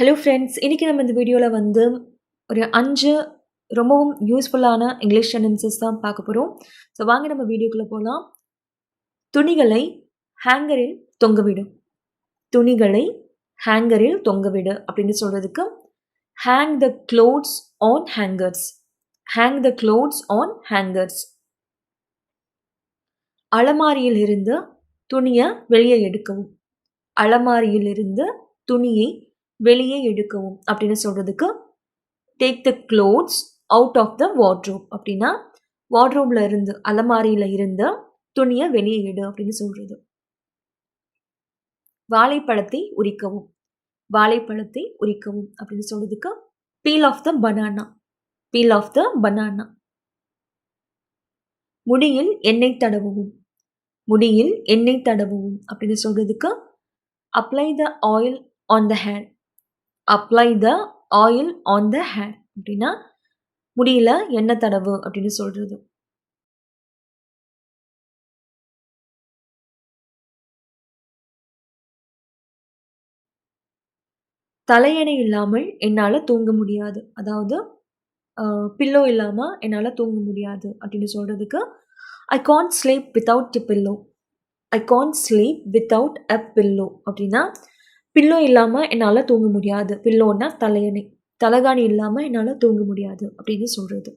Hello friends, இன்றைக்கி நம்ம இந்த வீடியோவில் வந்து ஒரு 5 ரொம்பவும் யூஸ்ஃபுல்லான இங்கிலீஷ் சென்டென்சஸ் தான் பார்க்க போகிறோம். ஸோ வாங்க நம்ம வீடியோக்குள்ளே போகலாம். துணிகளை ஹேங்கரில் தொங்கவிடு. துணிகளை ஹேங்கரில் தொங்கவிடு அப்படின்னு சொல்கிறதுக்கு hang the clothes on hangers. Hang the clothes on hangers. அலமாரியில் இருந்து துணியை வெளியே எடுக்கவும். அலமாரியில் இருந்து துணியை வெளியே எடுக்கவும் அப்படின்னு சொல்றதுக்கு take the clothes out of the wardrobe. அப்படின்னா வார்ட்ரோப்ல இருந்து, அலமாரியில இருந்து துணியை வெளியே எடு அப்படின்னு சொல்றது. வாழைப்பழத்தை உரிக்கவும். வாழைப்பழத்தை உரிக்கவும் அப்படின்னு சொல்றதுக்கு peel off the banana. Peel off the banana. முடியில் எண்ணெய் தடவவும். முடியில் எண்ணெய் தடவவும் அப்படின்னு சொல்றதுக்கு apply the oil on the hair. Apply the oil on the hair அப்படின்னா முடியல எண்ணெய் தடவு அப்படின்னு சொல்றது. தலையணை இல்லாமல் என்னால் தூங்க முடியாது. அதாவது பில்லோ இல்லாமல் என்னால் தூங்க முடியாது அப்படின்னு சொல்றதுக்கு I can't sleep without a pillow. I can't sleep without a pillow அப்படின்னா பில்லோ இல்லாமல் என்னால் தூங்க முடியாது. பில்லோன்னா தலையணை. தலகாணி இல்லாமல் என்னால் தூங்க முடியாது அப்படின்னு சொல்கிறது.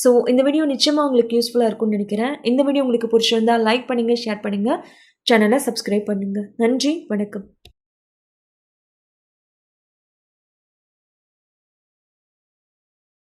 ஸோ இந்த வீடியோ நிச்சயமாக உங்களுக்கு யூஸ்ஃபுல்லாக இருக்கும்னு நினைக்கிறேன். இந்த வீடியோ உங்களுக்கு பிடிச்சிருந்தால் லைக் பண்ணுங்கள், ஷேர் பண்ணுங்கள், சேனலை சப்ஸ்கிரைப் பண்ணுங்கள். நன்றி, வணக்கம்.